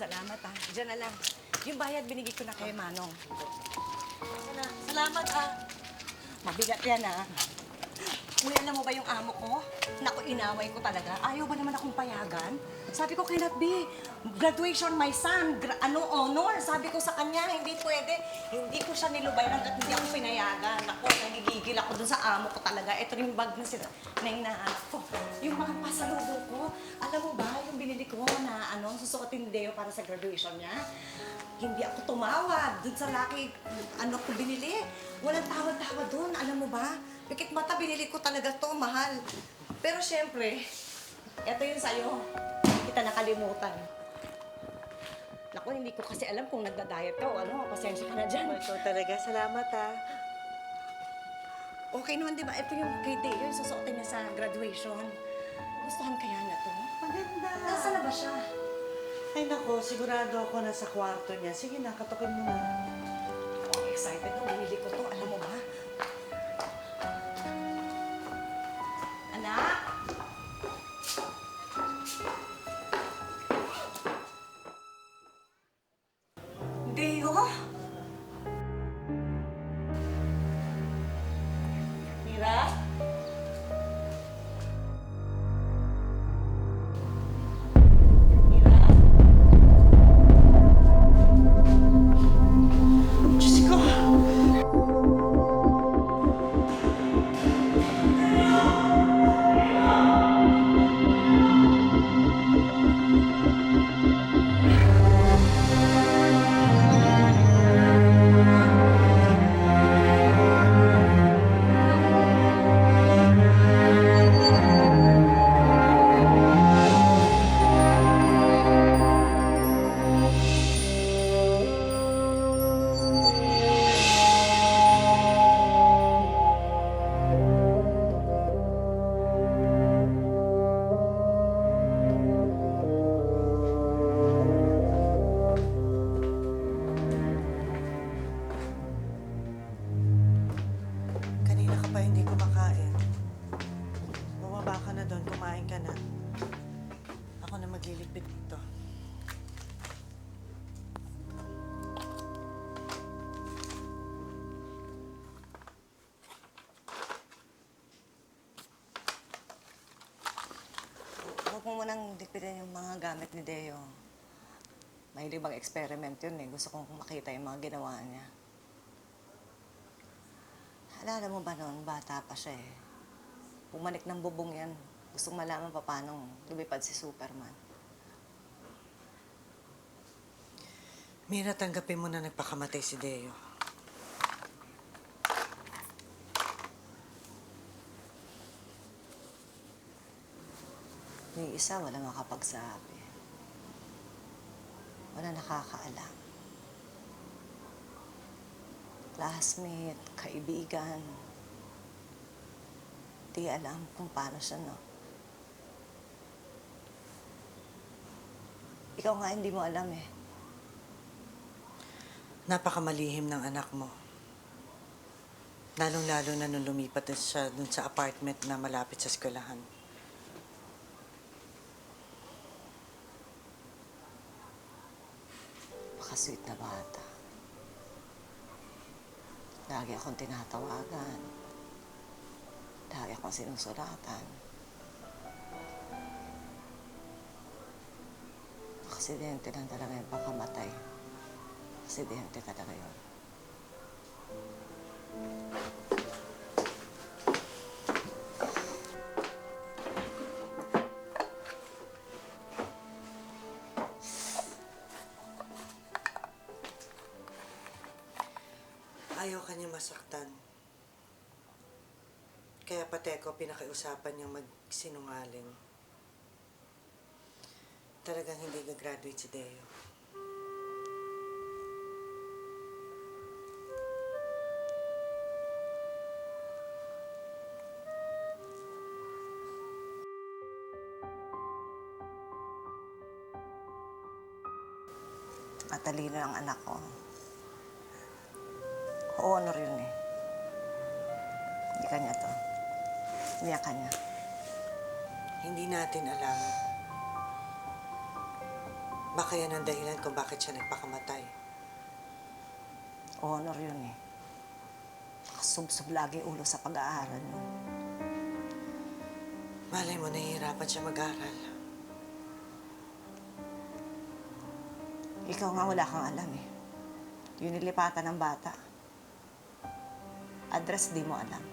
Salamat ah. Diyan na lang. Yung bayad binigay ko na kay Manong. Salamat ah. Mabigat yan ah. Uy, alam mo ba yung amo ko? Naku, inaway ko talaga. Ayaw ba naman akong payagan? Sabi ko, cannot be. Graduation, my son. Honor. Sabi ko sa kanya, hindi pwede. Hindi ko siya nilubayan at hindi ako pinayagan. Naku, nagigigil ako dun sa amo ko talaga. Ito yung bag na hinahanap ko. Yung mga pasalubong ko. Alam mo ba, yung binili ko na susuotin ni Deo para sa graduation niya? Hindi ako tumawad dun sa laki ko binili. Walang tawad-tawad dun. Alam mo ba? Pikit mata, binili ko talaga to, mahal. Pero syempre, eto yun sa'yo. Hindi kita nakalimutan. Naku, hindi ko kasi alam kung nagda-diet ka o pasensya ka na dyan. Ikaw talaga. Salamat ah. Okay naman, di ba? Ito yung kay Deo, yung susuotin niya sa graduation. Gustuhan kaya na to? Maganda. Nasaan na ba siya? Ay nako, sigurado ako nasa kwarto niya. Sige na, katukin mo na. Oh, excited ako. Binili ko to. Alam mo ba? Anak? Deo? Mira? Mira? Diyos ko! Kanina ka pa hindi kumakain. Bumaba ka na doon, kumain ka na. Ako na magliligpit dito. Huwag mo munang dikpitin yung mga gamit ni Deo. Mahilig mag-experiment yun eh. Gusto kong makita yung mga ginawa niya. Alala mo ba noon, bata pa siya eh. Pumanik ng bubong yan. Gustong malaman pa paano lumipad si Superman. Mira, tanggapin mo na nagpakamatay si Deo. Yung isa, wala makapagsabi. Wala nakakaalam. Classmate, kaibigan. Di alam kung paano siya, no? Ikaw nga hindi mo alam eh. Napakamalihim ng anak mo. Lalong-lalo na nung lumipat na siya dun sa apartment na malapit sa eskwelahan. Napaka-sweet na bata. Lagi akong tinatawagan. Lagi akong sinusulatan. Aksidente lang talaga yung pagkamatay. Aksidente talaga yun. Ayaw ka niya masaktan. Kaya pati ako pinakiusapan niyang magsinungaling. Talagang hindi gagraduate si Deo. Matalino ang anak ko. Honor yun eh. Hindi kanya to. Hindi kanya. Hindi natin alam Baka yan ang dahilan kung bakit siya nagpakamatay. Honor yun eh. Nakasubsob lagi ulo sa pag-aaral mo. Malay mo, nahihirapan siya mag-aral. Ikaw nga wala kang alam eh. Yung nilipatan ng bata. Address di mo alam.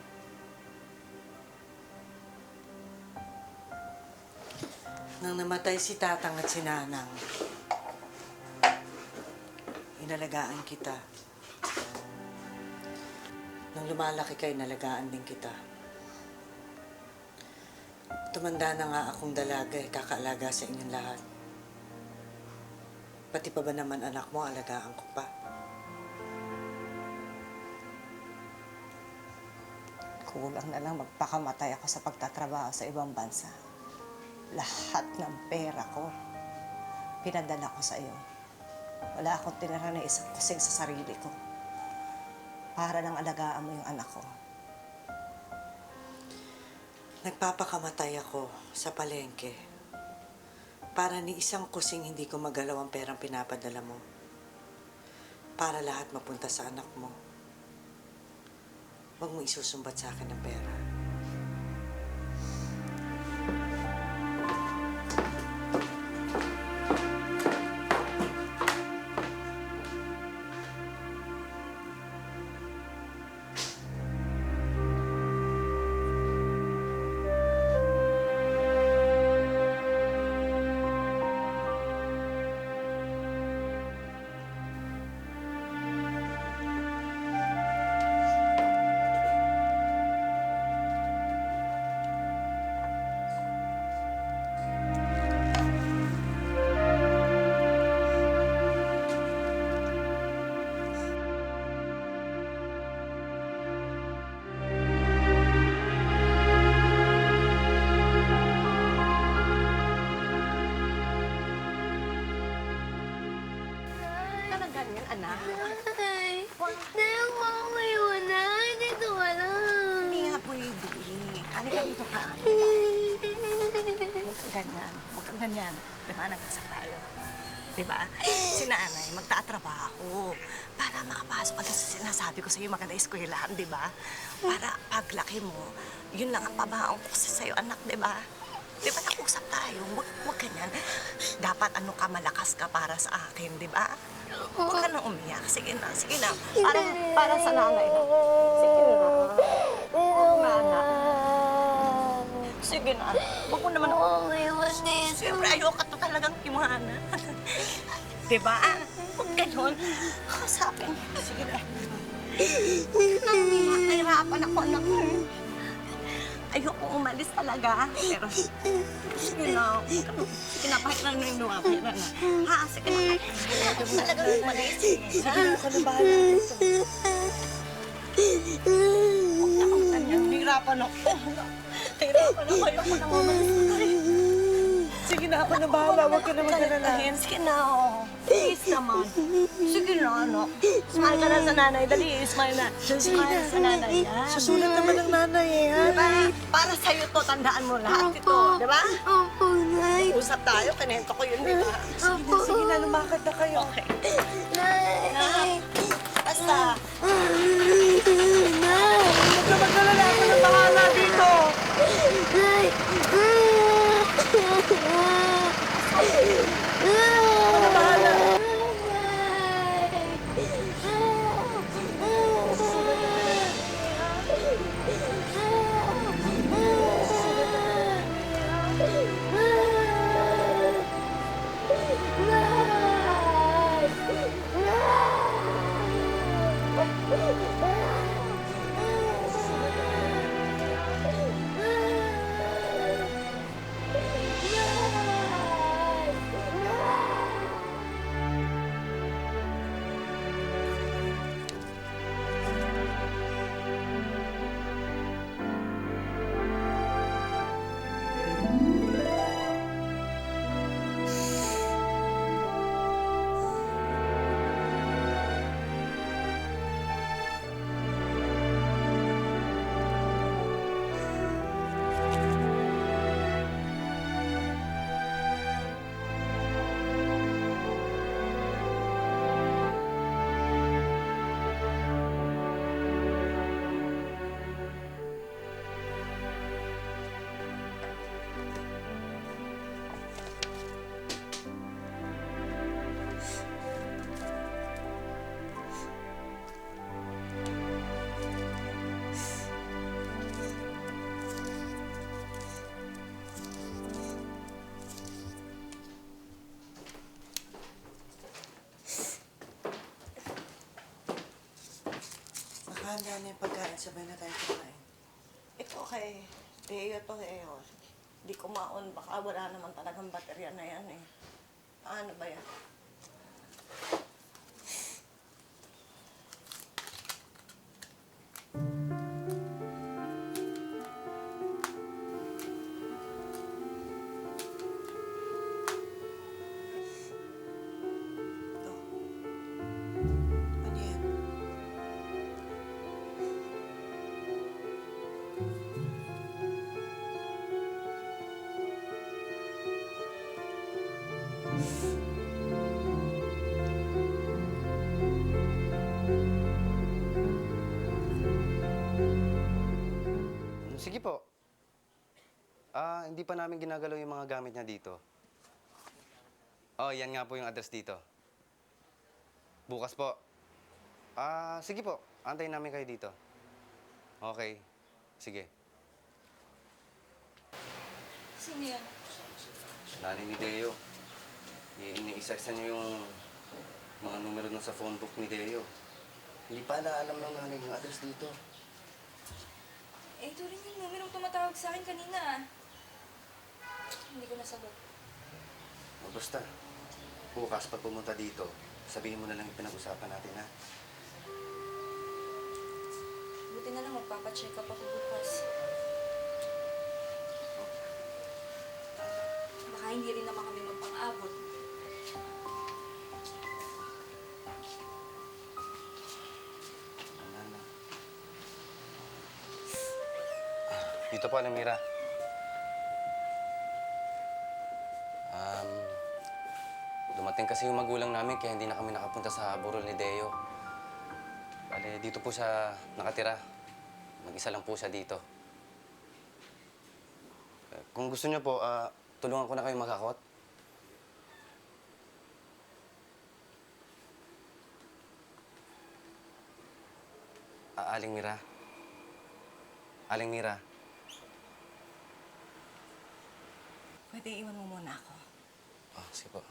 Nang namatay si Tatang at si Nanang, inalagaan kita. Nang lumalaki kayo, inalagaan din kita. Tumanda na nga akong dalaga, kakaalaga sa inyong lahat. Pati pa ba naman anak mo, alagaan ko pa. Kulang na lang magpakamatay ako sa pagtatrabaho sa ibang bansa. Lahat ng pera ko, pinadala ko sa iyo. Wala akong tinira na isang kusing sa sarili ko. Para nang alagaan mo yung anak ko. Nagpapakamatay ako sa palengke. Para ni isang kusing hindi ko magalaw ang perang pinapadala mo. Para lahat mapunta sa anak mo. Huwag mo isusumbat sa akin ng pera. Parang ganyan, anak. Ay, dahil mo ako ngayon na, hindi ko alam. Hindi nga pwede. Halika dito ka. Huwag kang ganyan. Huwag kang ganyan. Diba, nag-usap tayo. Diba? Si nanay, magtatrabaho. Para makapasok ka sa sinasabi ko sa'yo, maganda eskwelahan, diba? Para paglaki mo, yun lang ang pabaong ko sa'yo, anak, diba? Diba, nag-usap tayo. Huwag ganyan. Dapat ano ka, malakas ka para sa akin, diba? Huwag ka nang umiyak. Sige na, sige na. Para sa nanay. Sige na. Huwag na, anak. Sige na. Huwag mo naman ako. Siyempre, ayoko to talagang iwanan. Diba? Huwag ganon. Sa akin. Sige na. Nahihirapan ako, anak. Ayoko umalis talaga. Pero, sige na. Sige na, kahit na nunuwa. Pera na. Ha? Sige na. Ayoko talaga umalis. Sige na, ako na bahala dito. Huwag na akong ganyan. Hirapan ako. Hirapan ako. Ayoko nang umalis. Sige na, ako na bahala. Huwag ka na mag-alala. Sige na, oh. Please naman. Sige na, anak. Smile ka na sa nanay. Dali, smile na. Smile sa nanay. Yan. Susulat naman ng nanay eh, ha? Diba? Para sa'yo to, tandaan mo lahat ito. Diba? Opo, Nay. Usap tayo, kinento ko yun, diba? Sige na, lumakad na kayo. Okay. Nay. Basta, Nay. Huwag ka mag-alala. Ako na bahala dito. Nay. Ako na bahala. Nay. handa na yung pagkain. Sabay na tayo kumain. Ito kay Teo to eh. Oh. Di ko maon, baka wala naman talagang baterya na yan eh. Ano ba yan? Ito. Ano yan? Sige po. Hindi pa namin ginagalaw yung mga gamit niya dito. Oh, yan nga po yung address dito. Bukas po. Sige po. Antayin namin kayo dito. Okay. Sige. Sino yan? Nanay ni Deo. Iniisa-isa niyo yung mga numero nun sa phone book ni Deo. Hindi pa naalam ng nanay yung address dito. Eh, ito rin yung numerong tumatawag sa akin kanina ah. Hindi ko nasagot. Basta, bukas pag pumunta dito, sabihin mo na lang yung pinag-usapan natin, ha? Buti na lang magpapacheck up ako bukas. Baka hindi rin naman kami magpang-abot. Wala na. Dito po, Alamira. Dumating kasi yung magulang namin kaya hindi na kami nakapunta sa burol ni Deo. Bale, dito po siya nakatira. Mag-isa lang po siya dito. Kung gusto niyo po, tulungan ko na kayo maghakot. Aling Mira. Aling Mira. Pwede iwan mo muna ako. Oh, sige po.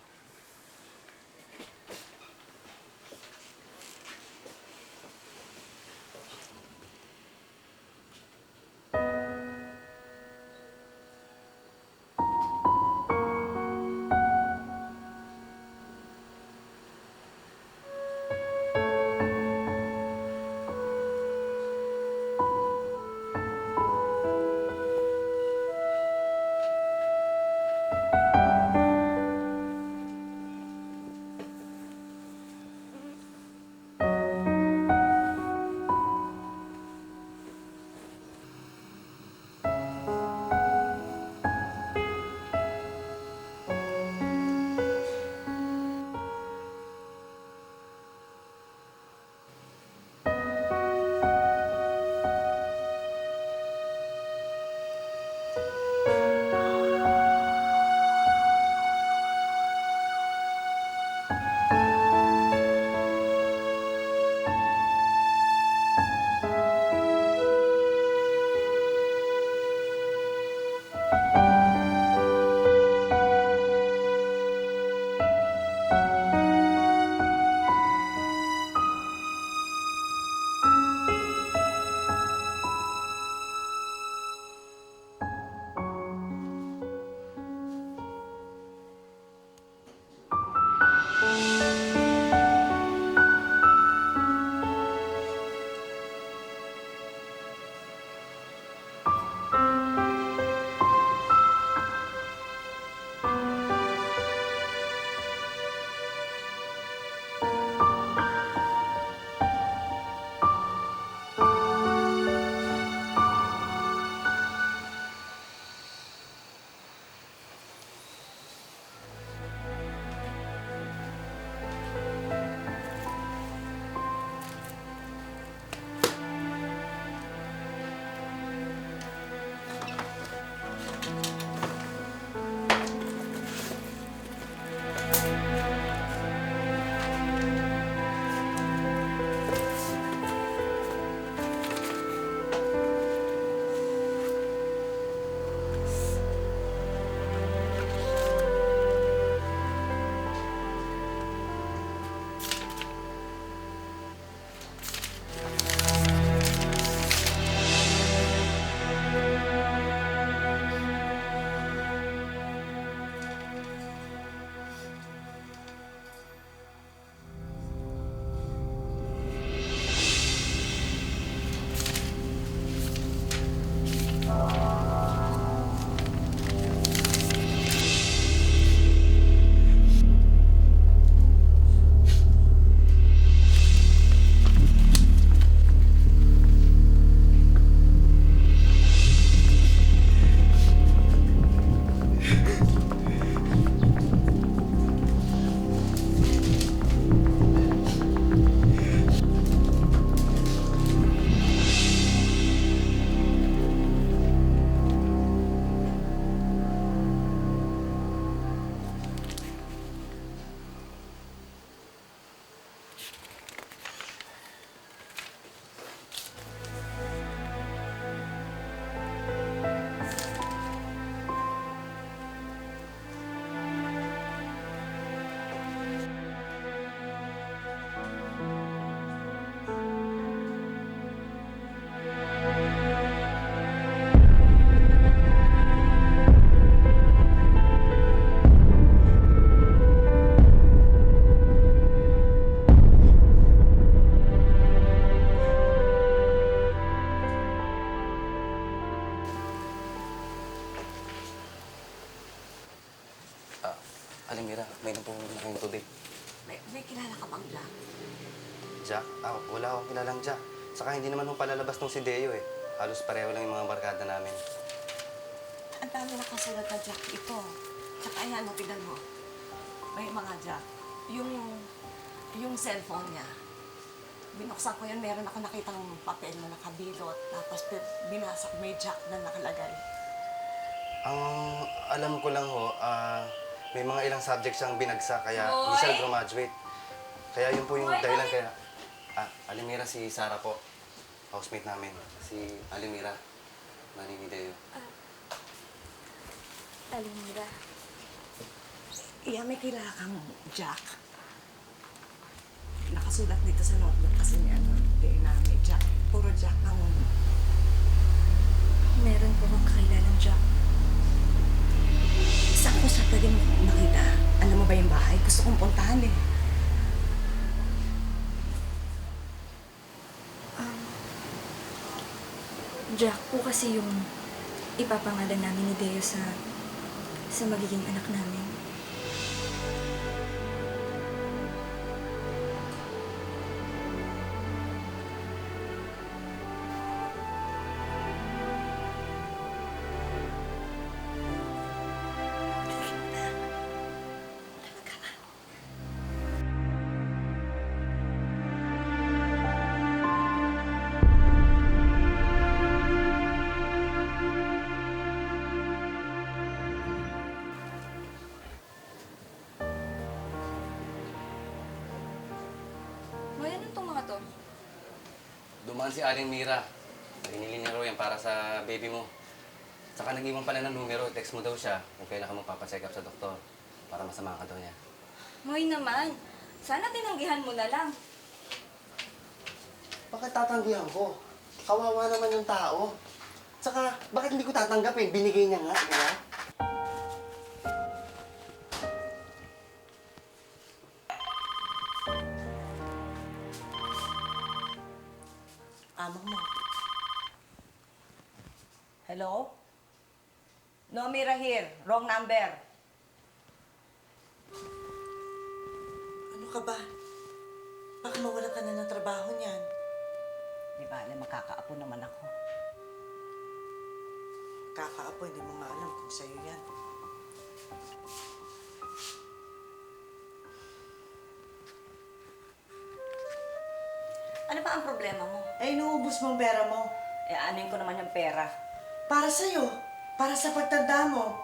Jack? Wala akong kilalang Jack. Saka hindi naman nung palalabas nung si Deo eh. Halos pareho lang yung mga barkada namin. Ang dami nakasulat na Jack ito. Tsaka ayan mo, tignan mo. May mga Jack. Yung cellphone niya. Binuksan ko yan, meron ako nakitang papel na nakabilot. Tapos binasa ko, may Jack na nakalagay. Ang alam ko lang ho, may mga ilang subject siyang binagsak kaya hindi Hoy! siya nag-graduate. Kaya yun po yung Hoy, dahilan bakit? kaya... Alimira, si Sarah po. Housemate namin. Si Alimira. Mani ni Deo. Alimira. Iya, may kilala kang Jack. Nakasulat dito sa notebook kasi ni DNA may Jack. Puro Jack ang... Meron po akong kakilalang Jack. Saan ko siya pwede makita? Alam mo ba yung bahay? Gusto kong puntahan eh. Jack po kasi yung ipapangalan namin ni Deo sa magiging anak namin. Moy, anong itong mga to? Dumaan si Aling Mira. Hinili niya raw yan para sa baby mo. Saka nag-iwan pala ng numero. Text mo daw siya kung kailan ka magpapacheck up sa doktor para masama ka daw niya. Moy naman, sana tinanggihan mo na lang. Bakit tatanggihan ko? Kawawa naman yung tao. Saka, bakit hindi ko tatanggapin? Binigay niya nga, di ba? Amo mo. Hello? No, Mira here. Wrong number. Ano ka ba? Baka mawala ka na ng trabaho niyan. Di ba, alam, makakaapo naman ako. Kakaapo, hindi mo nga alam kung sa'yo yan. Ano ba ang problema mo? Eh, inuubos mo ang pera mo. Eh, anin ko naman yung pera. Para sa'yo. Para sa pagtanda mo.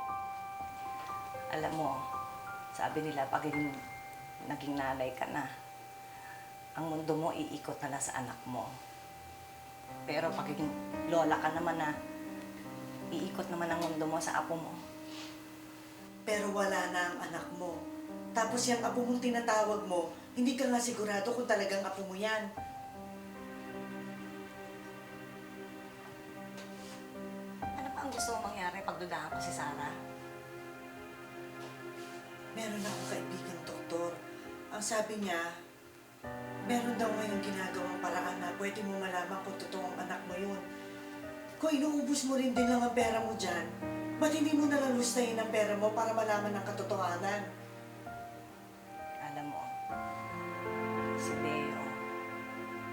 Alam mo, sabi nila, pag naging nanay ka na, ang mundo mo iikot na lang sa anak mo. Pero pag lola ka naman na, iikot naman ang mundo mo sa apo mo. Pero wala na ang anak mo. Tapos yung apo mong tinatawag mo, hindi ka nga sigurado kung talagang apo mo yan. Ano pa ang gusto mong mangyari pag dudahan ko si Sarah? Meron akong kaibigang doktor. Ang sabi niya, meron daw ngayong ginagawang paraan na pwede mo malaman kung totoong anak mo yun. Kung inuubos mo rin din lang ang pera mo dyan, ba't hindi mo nalang lustahin ang pera mo para malaman ang katotohanan? Alam mo, si Deo,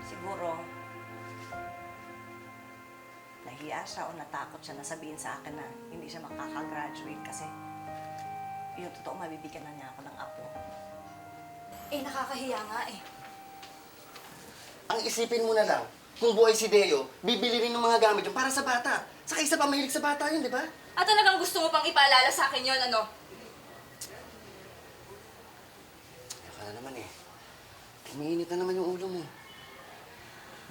siguro, nahiya siya o natakot siya na sabihin sa akin na hindi siya makakagraduate kasi yung totoo mabibigyan na niya ako ng apo. Eh, nakakahiya nga eh. Ang isipin mo na lang, kung buhay si Deo, bibili rin ng mga gamit yun para sa bata. Saka isa pa mahilig sa bata yun, di ba? At talagang gusto mo pang ipaalala sa akin yon ano? Kaya ka na naman eh. Umiinit na naman yung ulo mo.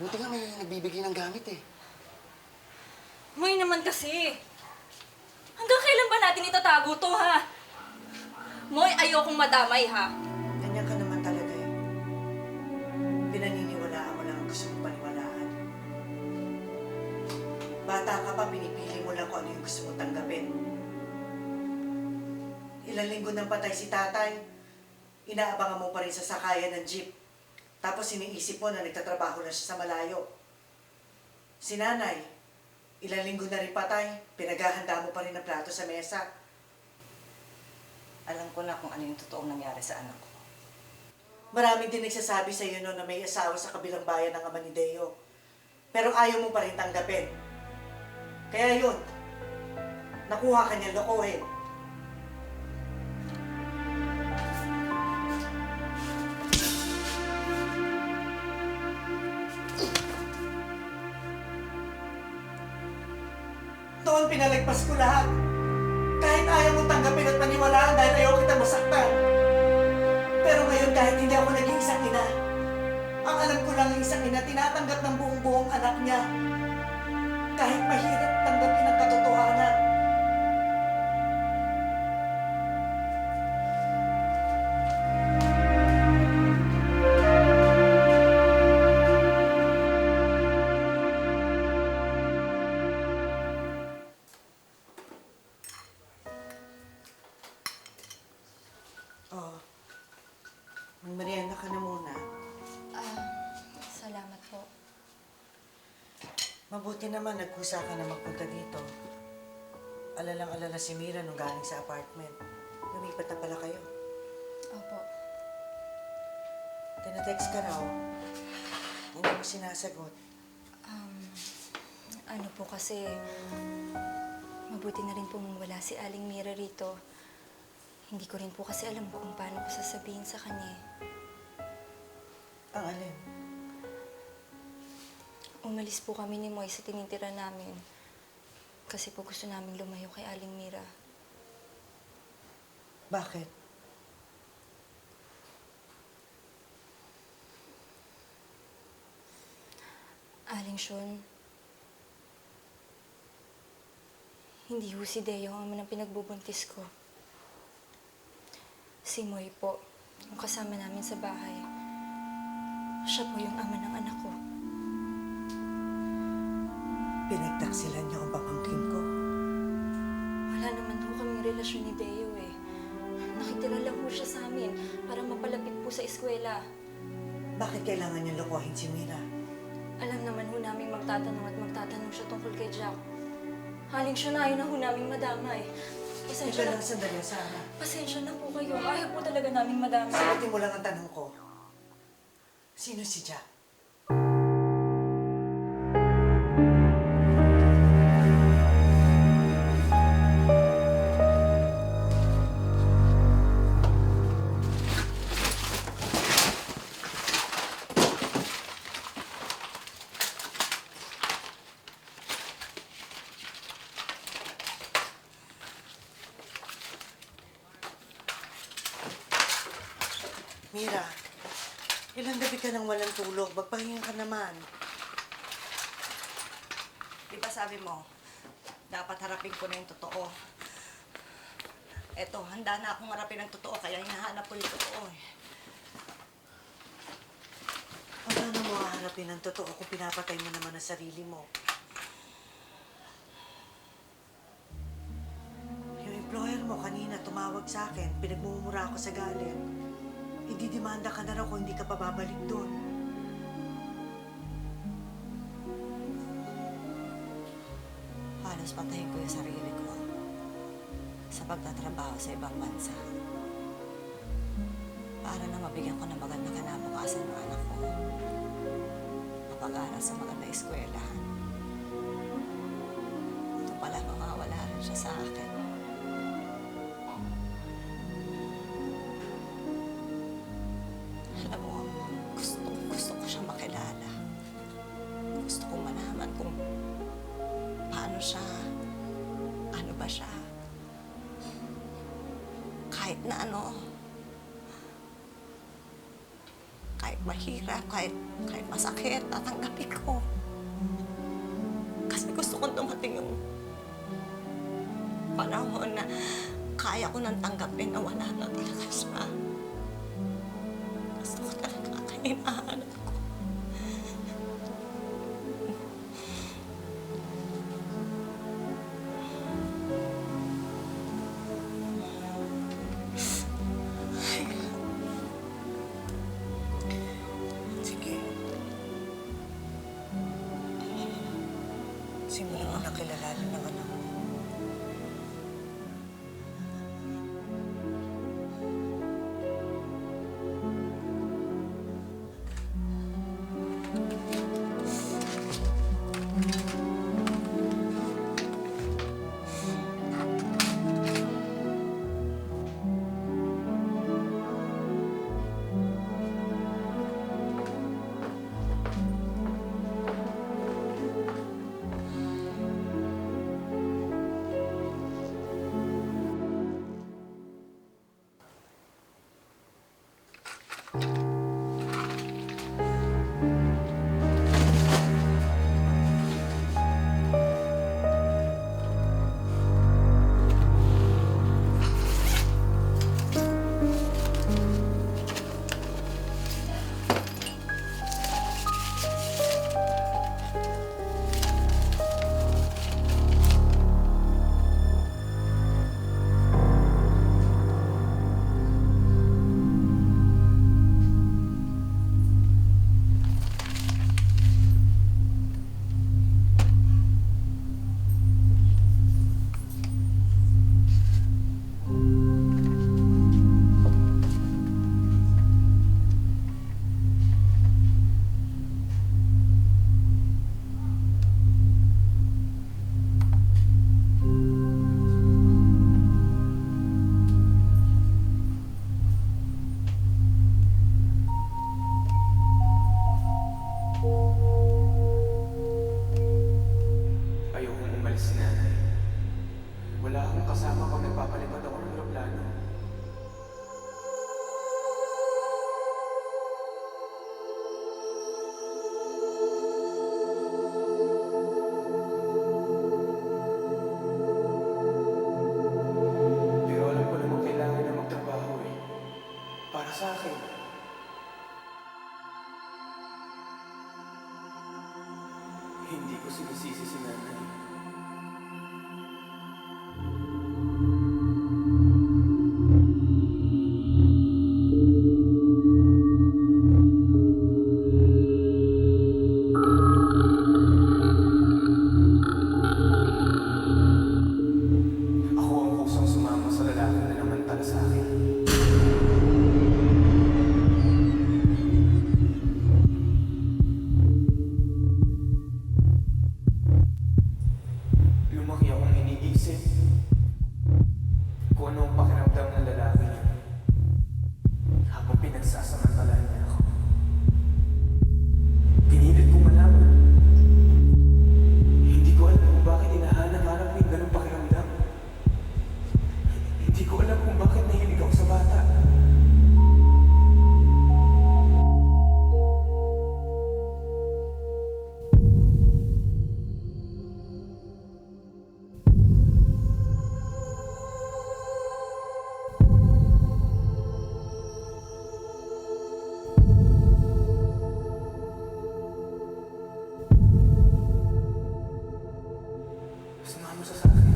Buti nga may nagbibigay ng gamit eh. Moy naman kasi. Hanggang kailan ba natin itatago to, ha? Moy, ayokong madamay, ha? Ganyan ka naman talaga eh. Pinaniniwalaan mo lang ang gusto mong paniwalaan. Bata ka pa, pinipili mo lang kung ano yung gusto mong tanggapin. Ilang linggo nang patay si tatay, inaabangan mo pa rin sa sakayan ng jeep. Tapos iniisip mo na nagtatrabaho na siya sa malayo. Si nanay, ilang linggo na rin patay, pinaghahanda mo pa rin ang plato sa mesa. Alam ko na kung ano yung totoong nangyari sa anak ko. Marami din nagsasabi sa iyo no, na may asawa sa kabilang bayan ng ama ni Deo. Pero ayaw mo pa rin tanggapin. Kaya yun, nakuha ka niya lokohin. Noon pinalagpas ko lahat. Kahit ayaw mong tanggapin at paniwalaan dahil ayaw kitang masaktan. Pero ngayon kahit hindi ako naging isang ina, ang alam ko lang ang isang ina tinatanggap ng buong-buong anak niya. Kahit mahirap tanggapin ang katotohanan. Oh, magmerienda ka na muna. Salamat po. Mabuti naman nagkusa ka na magpunta dito. Alalang-alala si Mira nung galing sa apartment. Lumipat na pala kayo. Opo. Tinatext ka raw. Hindi mo sinasagot. Ano po kasi, mabuti na rin pong wala si Aling Mira rito. Hindi ko rin po kasi alam kung paano ko sasabihin sa kanya eh. Ang alin? Umalis po kami ni Moy sa tinitira namin. Kasi po gusto namin lumayo kay Aling Mira. Bakit? Aling Shon, hindi ho si Deo ang ama ng pinagbubuntis ko. Si Moy po, yung kasama namin sa bahay. Siya po yung ama ng anak ko. Pinagtaksilan niyo ang pamangkin ko. Wala naman ho kaming relasyon ni Deo eh. Nakitira lang po siya sa amin para mapalapit po sa eskwela. Bakit kailangan niyo lokohin si Mira? Alam naman ho namin magtatanong siya tungkol kay Jack. Haling siya na ayaw na ho namin madamay. Pasensya Teka na, lang sandali, Sarah. pasensya na po kayo. Ayaw po talaga namin madamay. Sagutin mo lang ang tanong ko. Sino si Jack? Mira, ilang gabi ka nang walang tulog. Magpahinga ka naman. Di ba sabi mo, dapat harapin ko na yung totoo. Eto, handa na akong harapin ang totoo, kaya hinahanap ko yung totoo eh. Paano mo haharapin ang totoo kung pinapatay mo naman ang sarili mo? Yung employer mo kanina tumawag sa akin, pinagmumura ako sa galit. Ididimanda ka na raw kung hindi ka pa babalik doon. Halos patayin ko yung sarili ko sa pagtatrabaho sa ibang bansa. Para na mabigyan ko ng magandang kinabukasan ng anak ko. Mapag-aral sa magandang eskwelahan. Ito pala, mawawala rin siya sa akin. Alam mo, gusto ko siya makilala. Gusto kong malaman kung paano siya, ano ba siya. Kahit na ano, kahit mahirap, kahit masakit, tatanggapin ko. Kasi gusto kong dumating yung panahon na kaya ko nang tanggapin na wala na talaga siya. Gusto ko talaga kainahanap ko. Sige. Simulan mo na kilalanin ng anak mo. sa akin. Hindi ko sinisisi si nanay. Ako ang kusang sumama sa lalaki na namantala sa akin. Lumaki akong iniisip kung ano ang pakiramdam ng lalaki niya habang pinagsasamantalahan niya ako. Pinilit kong malaman. Hindi ko alam kung bakit hinahanap-hanap ko yung ganung pakiramdam. Hindi ko alam kung bakit nahilig ako sa bata. Sumama siya sa akin.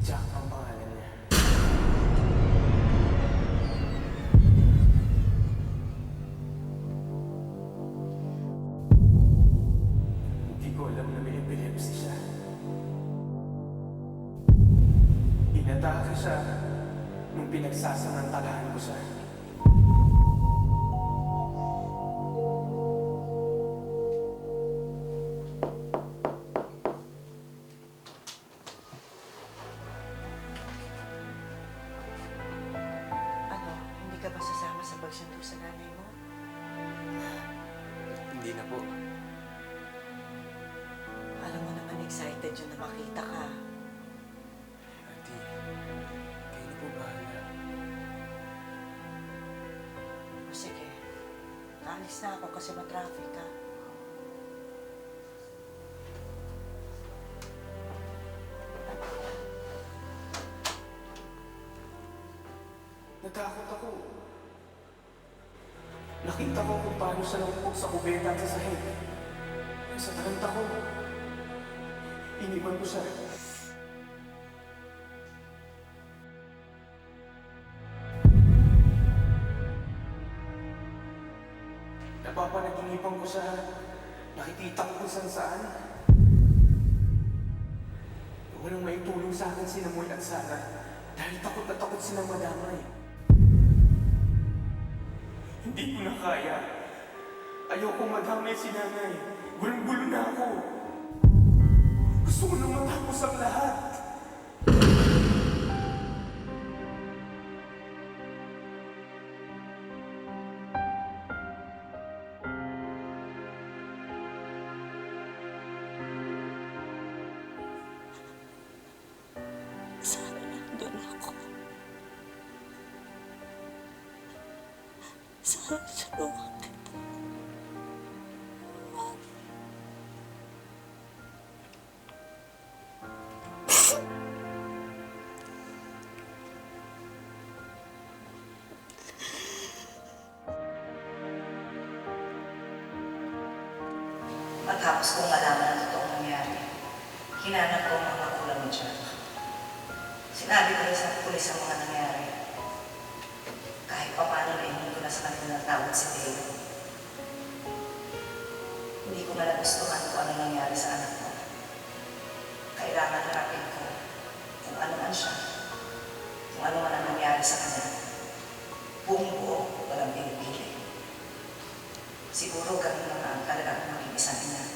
Jack ang pangalan niya. Hindi ko alam na may epilepsy siya. Inatake siya nung pinagsasamantalahan ko siya. Ano, hindi ka ba sasama sa pagsundo sa nanay mo? Hindi na po. Alam mo naman excited yun na makita ka. Auntie, kayo na po bahala. O sige, naalis na ako kasi matraffic ka. Natakot ako. Nakita ko kung paano siya naupog sa kubeta at sa sahig. Sa taranta ko, iniwan ko siya. Napapanaginipan ko siya. Nakikita ko kung saan. Walang maitulong sa akin si Namoy at Sarah dahil takot na takot silang madamay. Hindi ko na kaya. Ayoko madamay si nanay. Gulong-gulo na ako. Gusto ko na matapos ang lahat. Sana nandun ako. Sana tulungan kita. Matapos kong malaman ang totoong nangyari, hinanap ko ang mga magulang ni Jack. Sinabi ko rin sa pulis ang mga nangyari. Kahit pa paano naingin ko na sa kanila ng tawad si Dale. Hindi ko na nagustuhan kung ano nangyari sa anak ko. Kailangan harapin ko kung ano man siya, kung ano man ang nangyari sa kanya. Buong buo, walang pinipili. Siguro ganun na nga ang talagang maging isang ina.